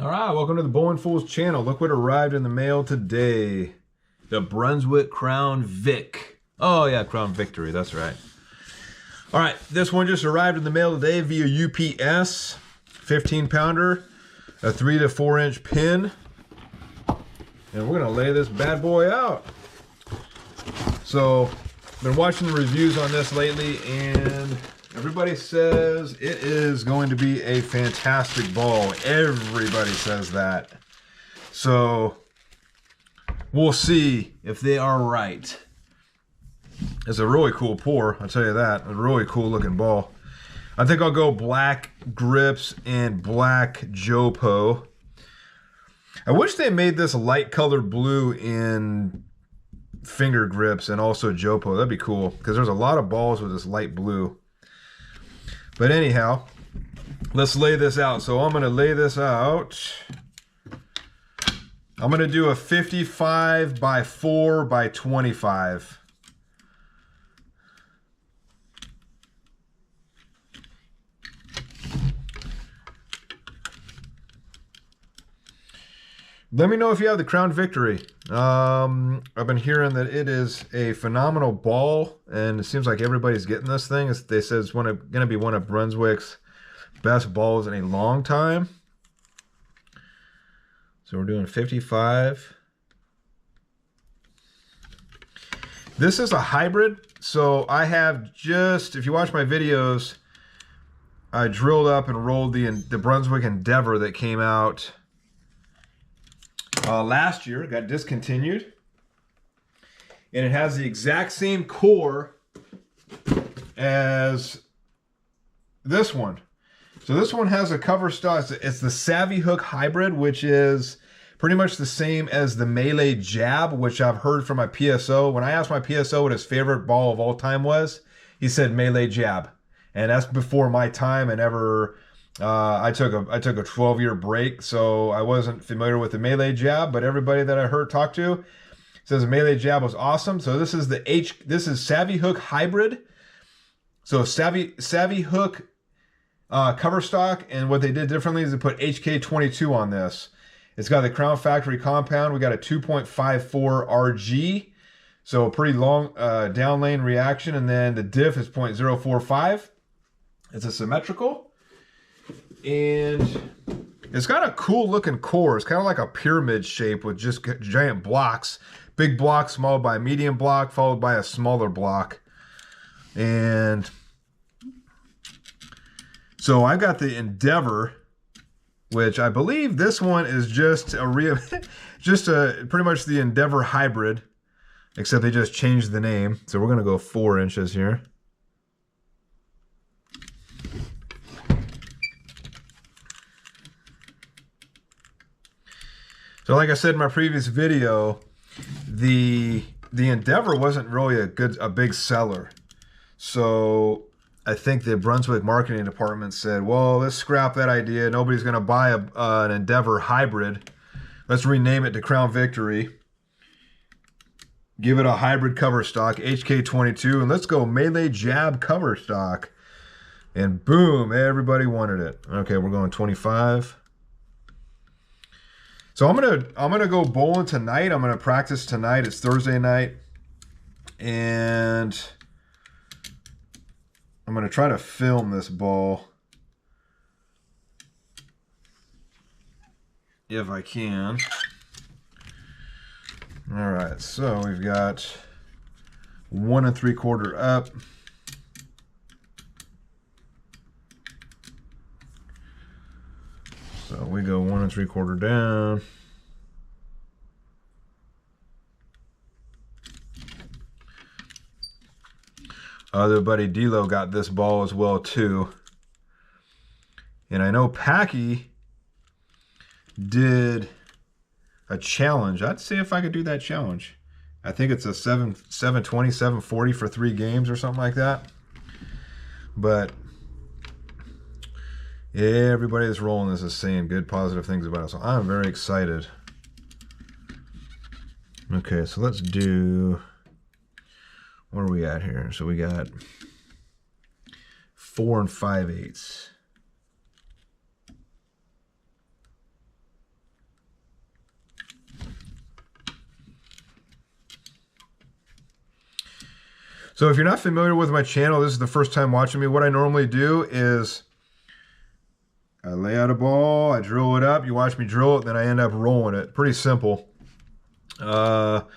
All right, welcome to the Thebowlingfool's channel. Look what arrived in the mail today. The Brunswick Crown Vic. Oh yeah, Crown Victory, that's right. All right, this one just arrived in the mail today via UPS. 15-pounder, a 3 to 4 inch pin. And we're gonna lay this bad boy out. So, been watching the reviews on this lately and everybody says it is going to be a fantastic ball. Everybody says that. So, we'll see if they are right. It's a really cool pour, I'll tell you that. A really cool looking ball. I think I'll go black grips and black JoPo. I wish they made this light colored blue in finger grips and also JoPo. That'd be cool because there's a lot of balls with this light blue. But anyhow, let's lay this out. So I'm going to lay this out. I'm going to do a 55 by 4 by 25. Let me know if you have the Crown Victory. I've been hearing that it is a phenomenal ball, and it seems like everybody's getting this thing. They say it's going to be one of Brunswick's best balls in a long time. So we're doing 55. This is a hybrid, so I have just, if you watch my videos, I drilled up and rolled the Brunswick Endeavor that came out last year, got discontinued, and it has the exact same core as this one. So this one has a cover stock. It's the Savvy Hook Hybrid, which is pretty much the same as the Melee Jab, which I've heard from my PSO. When I asked my PSO what his favorite ball of all time was, he said Melee Jab, and that's before my time. And ever I took a 12-year break, so I wasn't familiar with the Melee Jab, but everybody that I heard talk to says the Melee Jab was awesome. So this is this is Savvy Hook Hybrid. So Savvy Hook cover stock, and what they did differently is they put HK22 on this. It's got the Crown Factory compound. We got a 2.54 RG, so a pretty long down lane reaction, and then the diff is 0.045. It's a symmetrical. And it's got a cool looking core. It's kind of like a pyramid shape with just giant blocks. Big block, followed by a medium block, followed by a smaller block. And so I got the Endeavor, which I believe this one is just a pretty much the Endeavor hybrid, except they just changed the name. So we're gonna go 4 inches here. So like I said in my previous video, the Endeavor wasn't really a big seller. So I think the Brunswick marketing department said, well, let's scrap that idea. Nobody's going to buy an Endeavor hybrid. Let's rename it to Crown Victory. Give it a hybrid cover stock, HK22, and let's go Melee Jab cover stock. And boom, everybody wanted it. Okay, we're going 25. So I'm gonna go bowling tonight. I'm gonna practice tonight. It's Thursday night, and I'm gonna try to film this ball if I can. All right, so we've got 1 3/4 up. So we go 1 3/4 down. Other buddy D'Lo got this ball as well too. And I know Packy did a challenge. I'd see if I could do that challenge. I think it's a 720, 740 for 3 games or something like that. But everybody that's rolling this is saying good, positive things about it. So I'm very excited. Okay, so let's do, where are we at here? So we got 4 5/8. So if you're not familiar with my channel, this is the first time watching me, what I normally do is I lay out a ball, I drill it up, you watch me drill it, then I end up rolling it. Pretty simple. No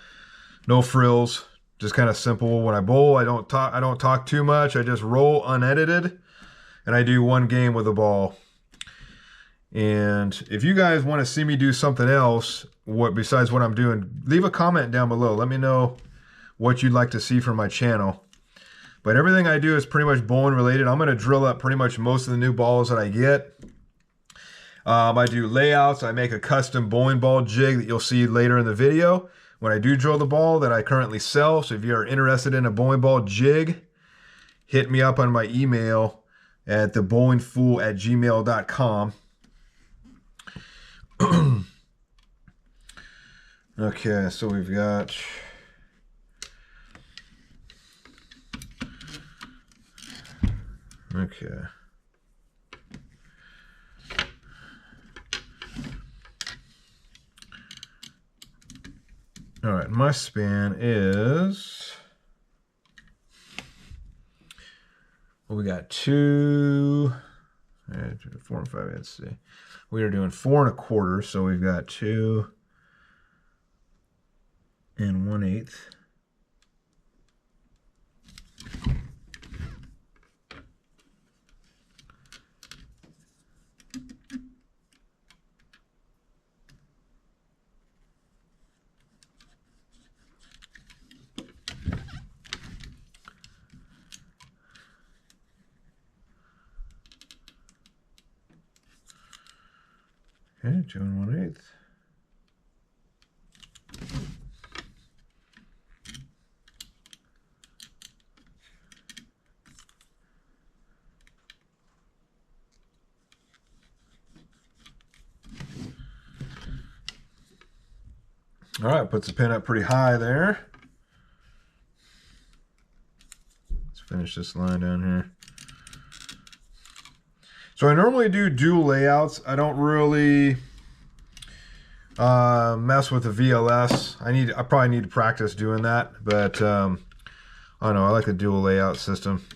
frills, just kind of simple. When I bowl, I don't talk too much. I just roll unedited, and I do one game with the ball. And if you guys want to see me do something else, besides what I'm doing, leave a comment down below. Let me know what you'd like to see from my channel. But everything I do is pretty much bowling related. I'm going to drill up pretty much most of the new balls that I get. I do layouts. I make a custom bowling ball jig that you'll see later in the video when I do drill the ball that I currently sell. So if you are interested in a bowling ball jig, hit me up on my email at thebowlingfool@gmail.com. Okay, so we've got okay. All right, my span is, well, we got 2, 4 and 5, let's see. We are doing 4 1/4, so we've got 2 1/8. Okay, 2 1/8. All right, puts the pin up pretty high there. Let's finish this line down here. So I normally do dual layouts. I don't really mess with the VLS. I probably need to practice doing that, but I don't know. I like the dual layout system.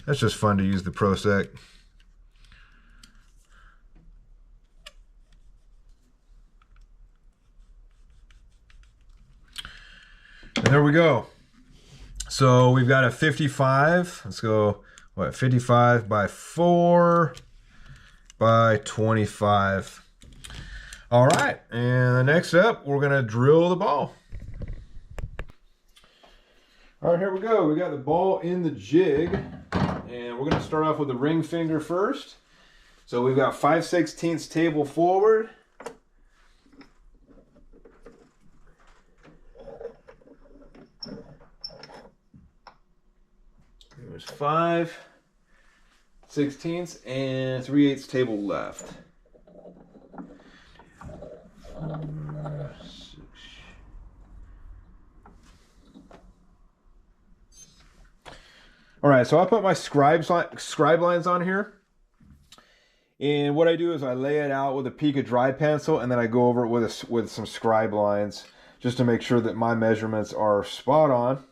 That's just fun to use the ProSec. And there we go. So we've got a 55. Let's go, what, 55 by 4 by 25. All right, and next up, we're gonna drill the ball. All right, here we go. We got the ball in the jig, and we're gonna start off with the ring finger first. So we've got 5/16 table forward. There's 5/16 and 3/8 table left. 4, 6. All right, so I put my scribe lines on here. And what I do is I lay it out with a Pica dry pencil, and then I go over it with some scribe lines just to make sure that my measurements are spot on.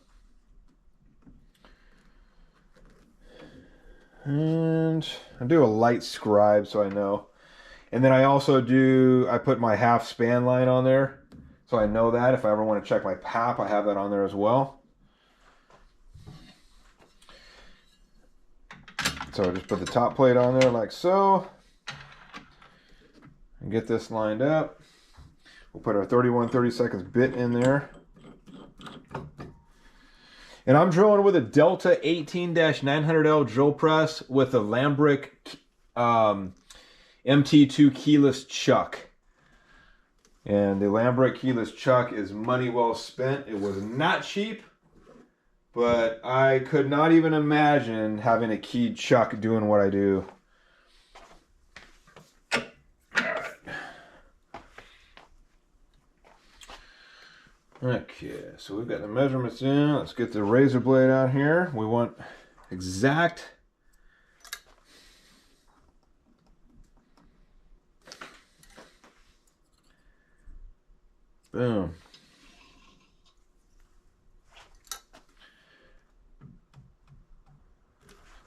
And I do a light scribe so I know. And then I also I put my half span line on there so I know that if I ever want to check my pap, I have that on there as well. So I just put the top plate on there like so. And get this lined up. We'll put our 31/32 bit in there. And I'm drilling with a Delta 18-900L drill press with a Llambrich MT2 keyless chuck. And the Llambrich keyless chuck is money well spent. It was not cheap, but I could not even imagine having a keyed chuck doing what I do. Okay, so we've got the measurements in. Let's get the razor blade out here. We want exact. Boom.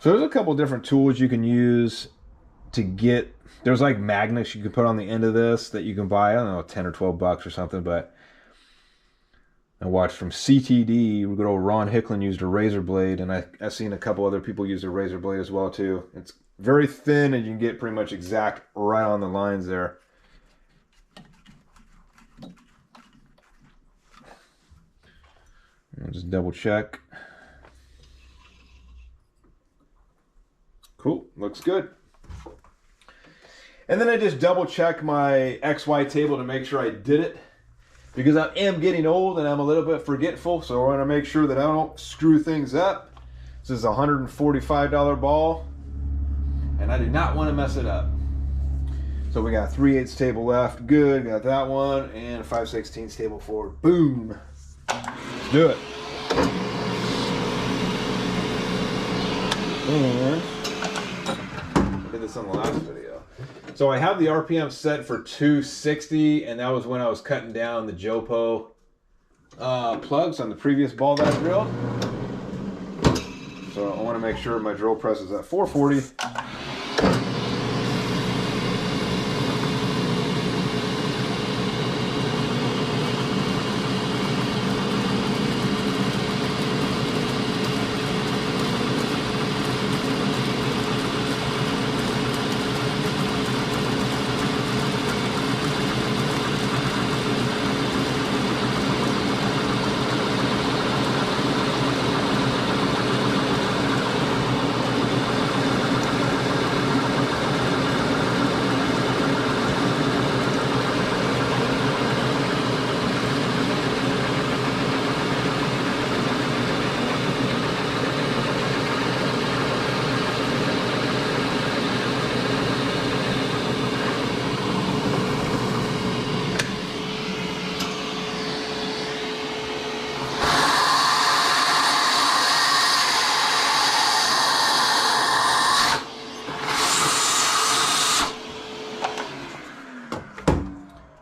So there's a couple different tools you can use to get, there's like magnets you can put on the end of this that you can buy, I don't know, 10 or 12 bucks or something, but I watched from CTD, good old Ron Hicklin used a razor blade, and I've seen a couple other people use a razor blade as well too. It's very thin and you can get pretty much exact right on the lines there. I'll just double check. Cool, looks good. And then I just double check my XY table to make sure I did it, because I am getting old and I'm a little bit forgetful, so I want to make sure that I don't screw things up. This is a $145 ball, and I do not want to mess it up. So we got 3/8 table left, good, got that one, and a 5/16 table forward, boom. Let's do it. And I did this on the last video. So I have the RPM set for 260, and that was when I was cutting down the JoPo plugs on the previous ball that I drilled. So I want to make sure my drill press is at 440.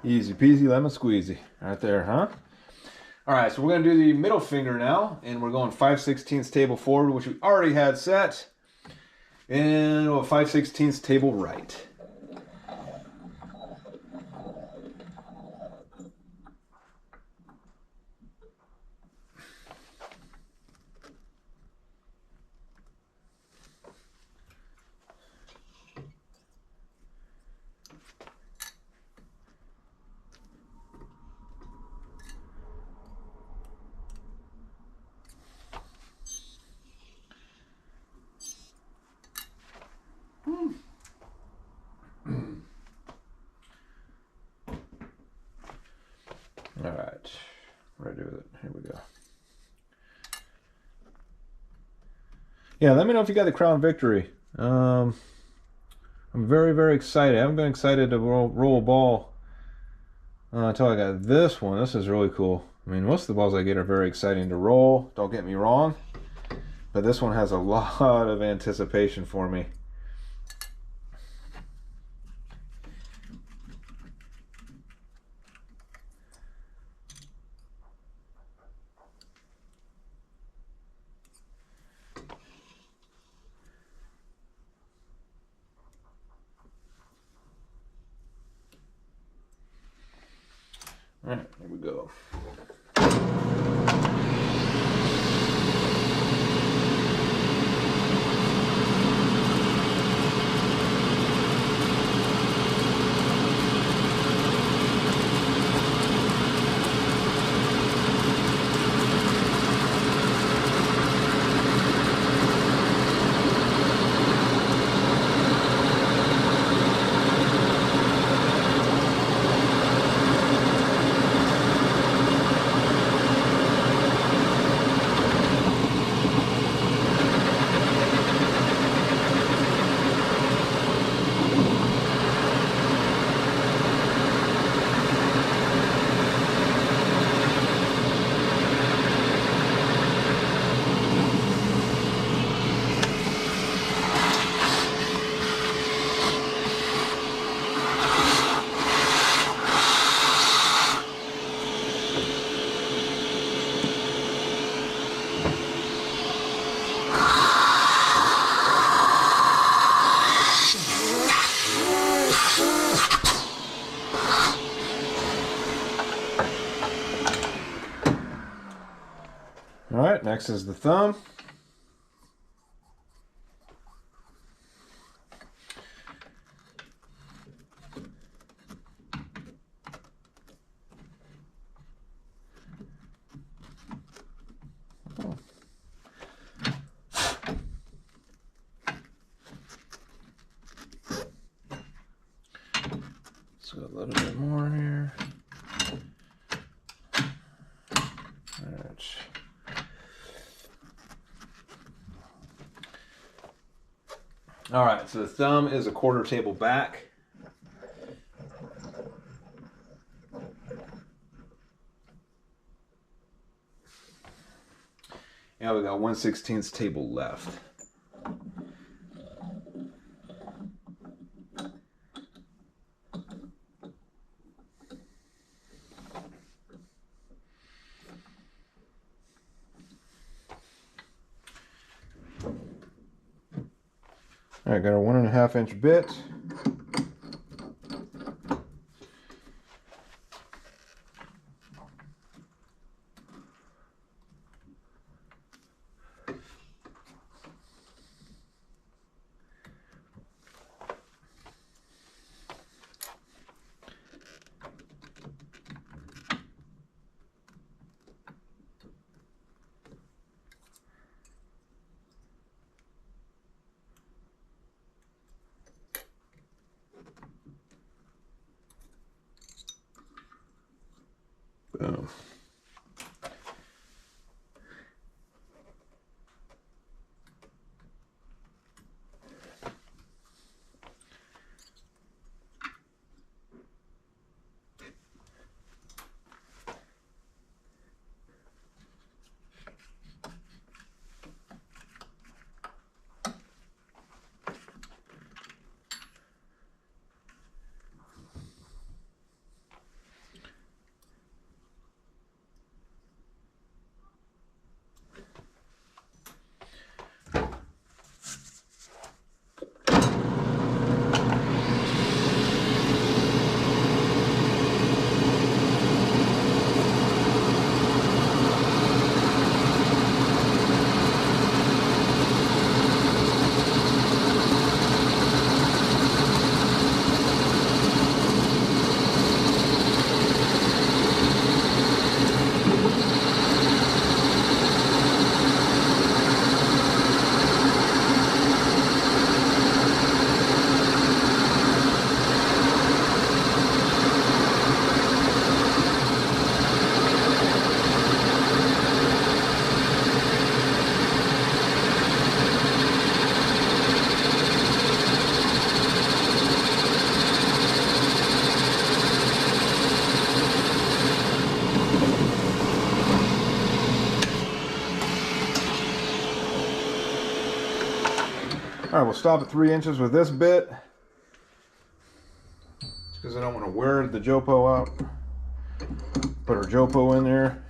Easy peasy lemon squeezy right there, huh? All right, so we're gonna do the middle finger now, and we're going 5/16 table forward, which we already had set, and a 5/16 table right. All right, ready with it. Here we go. Yeah, let me know if you got the Crown Victory. I'm very, very excited. I haven't been excited to roll a ball until I got this one. This is really cool. I mean, most of the balls I get are very exciting to roll, don't get me wrong, but this one has a lot of anticipation for me. All right, here we go. next is the thumb. So a little bit more here. All right, so the thumb is a 1/4 table back. And we got 1/16 table left. All right, got our 1.5 inch bit. Boom. All right, we'll stop at 3 inches with this bit. Just because I don't want to wear the JoPo out. Put our JoPo in there.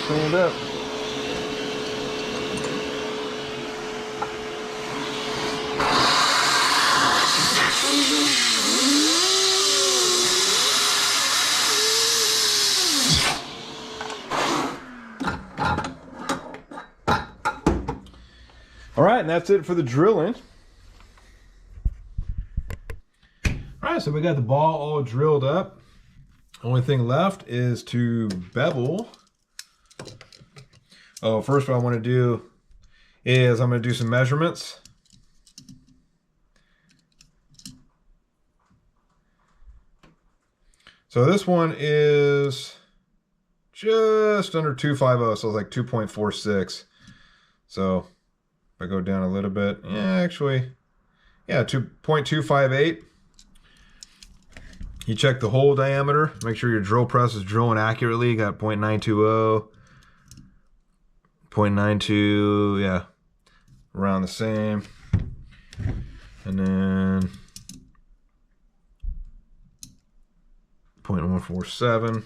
Cleaned up. All right, and that's it for the drilling. All right, so we got the ball all drilled up. Only thing left is to bevel. Oh, first what I want to do is I'm going to do some measurements. So this one is just under 250, so it's like 2.46. So if I go down a little bit, actually, 2.258. You check the hole diameter, make sure your drill press is drilling accurately. You got 0.920, 0.92, yeah, around the same. And then 0.147. I'm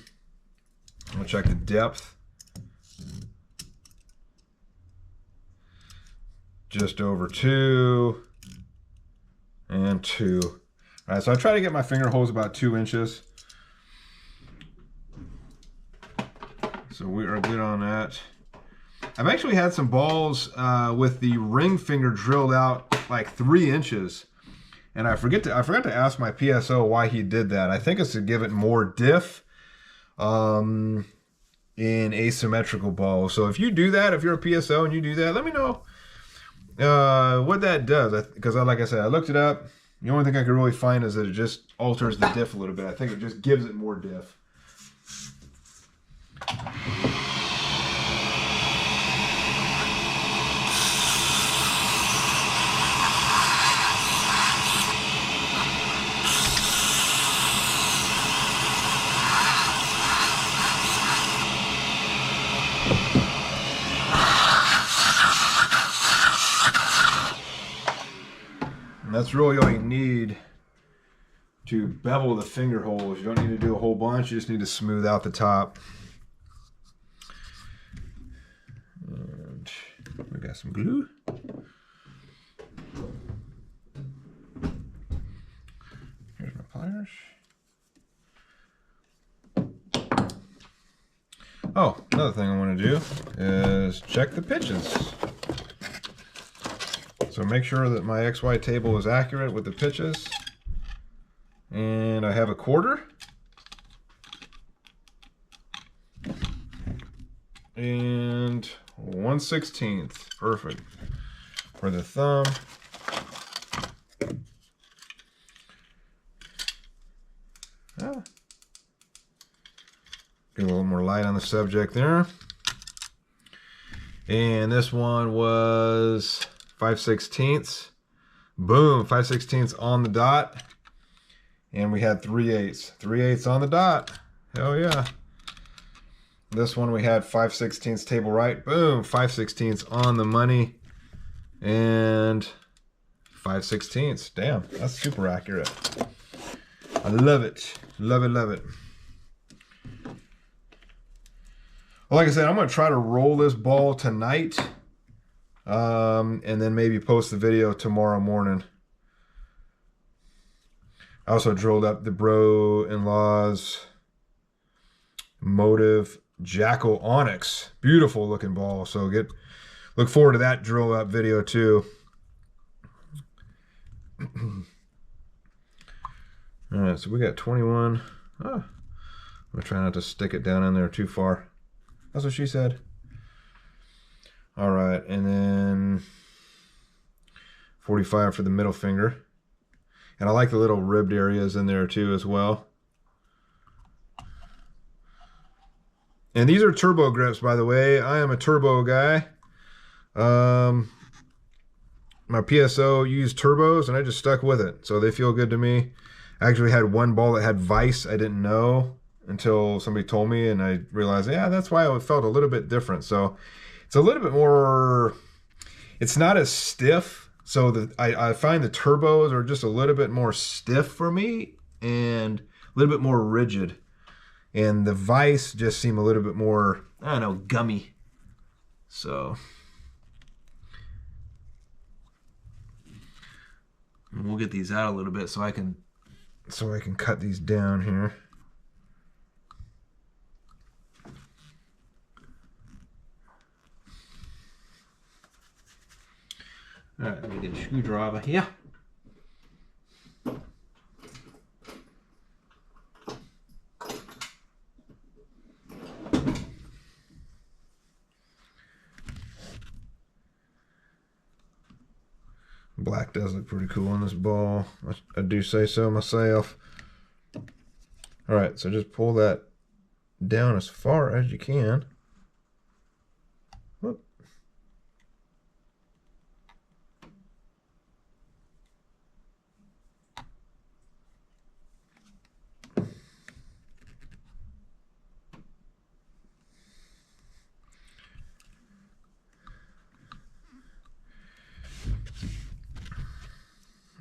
gonna check the depth. Just over 2 and 2. All right, so I try to get my finger holes about 2 inches. So we are good on that. I've actually had some balls with the ring finger drilled out like 3 inches. And I forgot to ask my PSO why he did that. I think it's to give it more diff in asymmetrical balls. So if you do that, if you're a PSO and you do that, let me know what that does. Because like I said, I looked it up. The only thing I could really find is that it just alters the diff a little bit. I think it just gives it more diff. And that's really all you need to bevel the finger holes. You don't need to do a whole bunch, you just need to smooth out the top. And we got some glue. Here's my pliers. Oh, another thing I want to do is check the pitches. So make sure that my XY table is accurate with the pitches. And I have a 1/4. And 1/16. Perfect. For the thumb. Ah. Get a little more light on the subject there. And this one was 5/16. Boom, 5/16 on the dot. And we had 3/8. 3/8 on the dot. Hell yeah. This one we had 5/16 table right. Boom, 5/16 on the money. And 5/16. Damn, that's super accurate. I love it. Love it, love it. Well, like I said, I'm going to try to roll this ball tonight. And then maybe post the video tomorrow morning. I also drilled up the bro-in-law's Motive Jackal Onyx. Beautiful looking ball. So look forward to that drill up video too. All right, so we got 21. Oh, I'm gonna try not to stick it down in there too far. That's what she said. All right, and then 45 for the middle finger. And I like the little ribbed areas in there too as well. And these are turbo grips, by the way. I am a turbo guy. My PSO used turbos and I just stuck with it. So they feel good to me. I actually had one ball that had vise. I didn't know until somebody told me, and I realized, yeah, that's why it felt a little bit different. So it's a little bit more, it's not as stiff. So I find the turbos are just a little bit more stiff for me and a little bit more rigid. And the vise just seem a little bit more, I don't know, gummy. So we'll get these out a little bit so I can cut these down here. All right, let me get a screwdriver here. does look pretty cool on this ball. I do say so myself. All right, so just pull that down as far as you can. Whoop.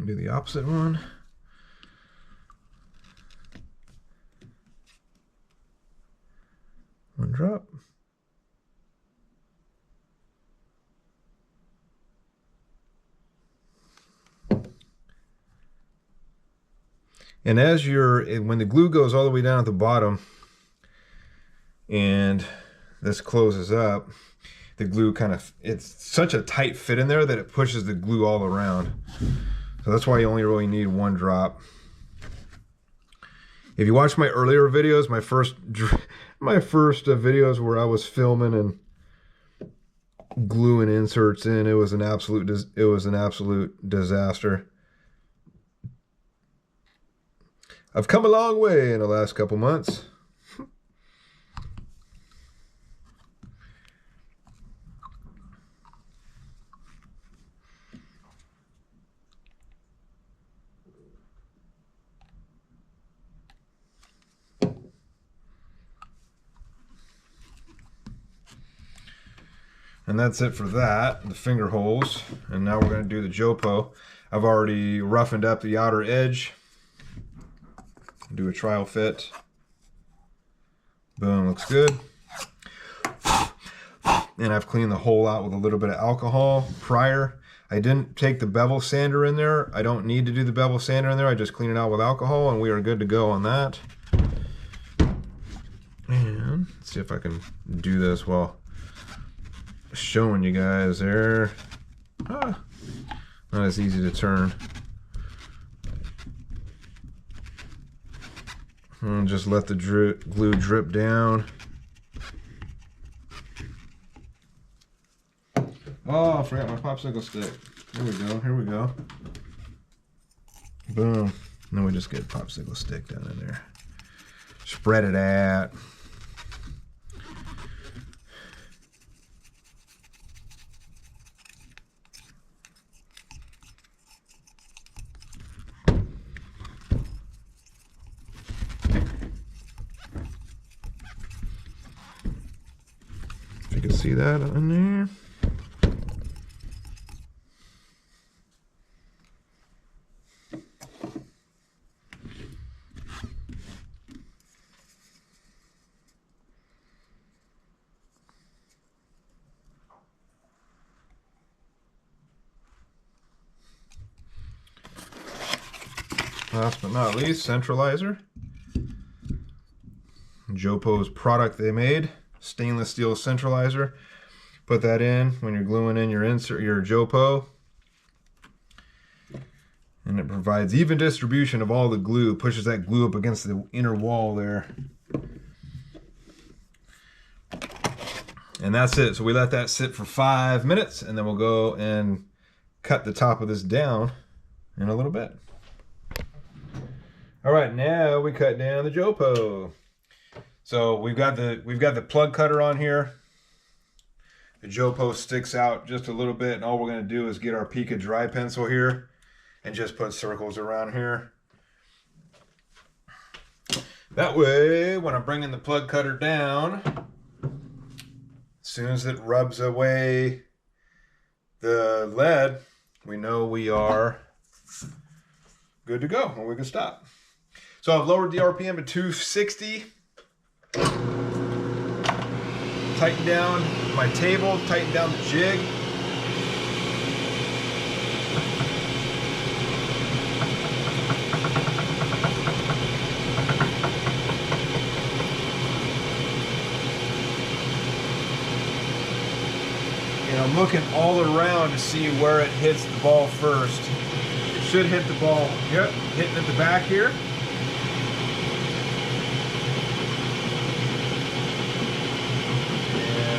Do the opposite one. One drop. And as when the glue goes all the way down at the bottom and this closes up, the glue it's such a tight fit in there that it pushes the glue all around. So that's why you only really need one drop. If you watch my earlier videos, my first videos where I was filming and gluing inserts in, it was an absolute disaster. I've come a long way in the last couple months. And that's it for that, the finger holes. And now we're going to do the JoPo. I've already roughened up the outer edge. Do a trial fit. Boom, looks good. And I've cleaned the hole out with a little bit of alcohol prior. I didn't take the bevel sander in there. I don't need to do the bevel sander in there. I just clean it out with alcohol and we are good to go on that. And let's see if I can do this while showing you guys there. Not as easy to turn. And just let the glue drip down. Oh, I forgot my popsicle stick. Here we go, here we go. Boom. Then we just get a popsicle stick down in there. Spread it out. You can see that in there. Last but not least, centralizer. JoPo's product they made. Stainless steel centralizer. Put that in when you're gluing in your JoPo, and it provides even distribution of all the glue. Pushes that glue up against the inner wall there, and that's it. So we let that sit for 5 minutes, and then we'll go and cut the top of this down in a little bit. All right, now we cut down the JoPo. So we've got the plug cutter on here. The JoPo sticks out just a little bit, and all we're going to do is get our Pica dry pencil here and just put circles around here. That way, when I'm bringing the plug cutter down, as soon as it rubs away the lead, we know we are good to go, and we can stop. So I've lowered the RPM to 260. Tighten down my table, tighten down the jig. And I'm looking all around to see where it hits the ball first. It should hit the ball, yep, hitting at the back here.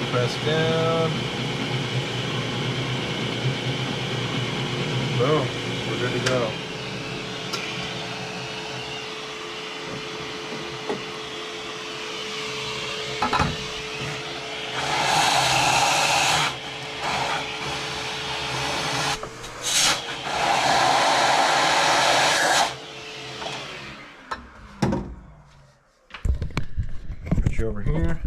Press down. Boom. we're good to go. Put you over here.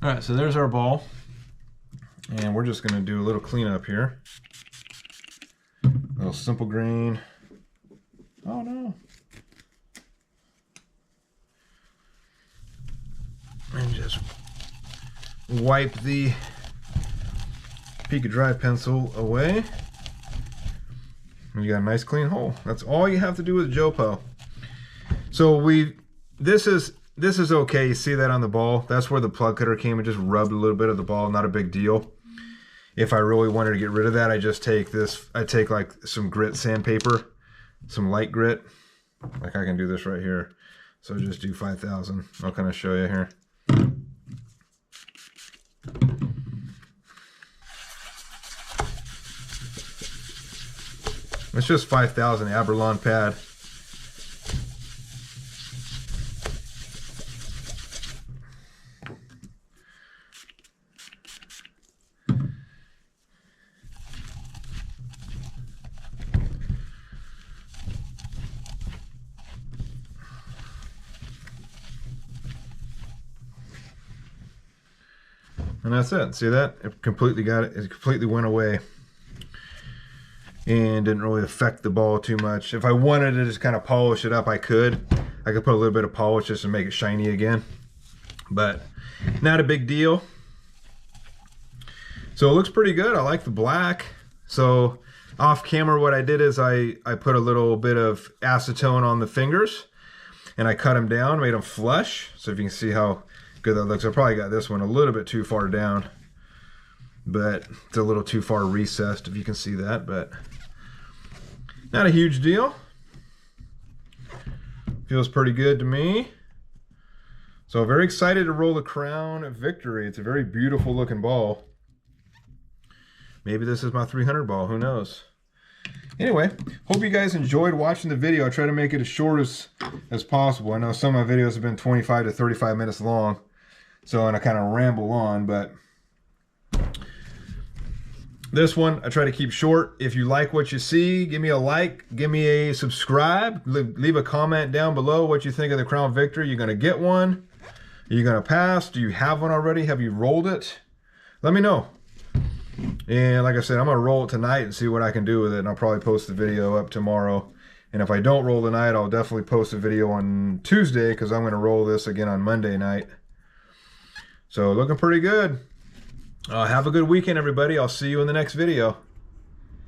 All right, so there's our ball, and we're just gonna do a little cleanup here. A little simple green. Oh no. And just wipe the Pica Dry pencil away. And you got a nice clean hole. That's all you have to do with JoPo. So this is okay. You see that on the ball? That's where the plug cutter came and just rubbed a little bit of the ball. Not a big deal. If I really wanted to get rid of that, I just take this. I take like some grit sandpaper, some light grit. Like I can do this right here. So just do 5,000. I'll kind of show you here. It's just 5,000 Aberlon pad. And that's it. See that? It completely got it. It completely went away. And didn't really affect the ball too much. If I wanted to just kind of polish it up, I could. I could put a little bit of polish just to make it shiny again. But not a big deal. So it looks pretty good. I like the black. So off camera, what I did is I put a little bit of acetone on the fingers. And I cut them down, made them flush. So if you can see how good that looks. I probably got this one a little bit too far down, but it's a little too far recessed, if you can see that, but not a huge deal. Feels pretty good to me. So very excited to roll the Crown Victory. It's a very beautiful looking ball. Maybe this is my 300 ball, who knows? Anyway, hope you guys enjoyed watching the video. I try to make it as short as possible. I know some of my videos have been 25 to 35 minutes long. So, and I kind of ramble on, but this one I try to keep short. If you like what you see, give me a like, give me a subscribe, leave a comment down below what you think of the Crown Victory. You're going to get one? Are you going to pass? Do you have one already? Have you rolled it? Let me know. And like I said, I'm going to roll it tonight and see what I can do with it. And I'll probably post the video up tomorrow. And if I don't roll tonight, I'll definitely post a video on Tuesday because I'm going to roll this again on Monday night. So looking pretty good. Have a good weekend, everybody. I'll see you in the next video.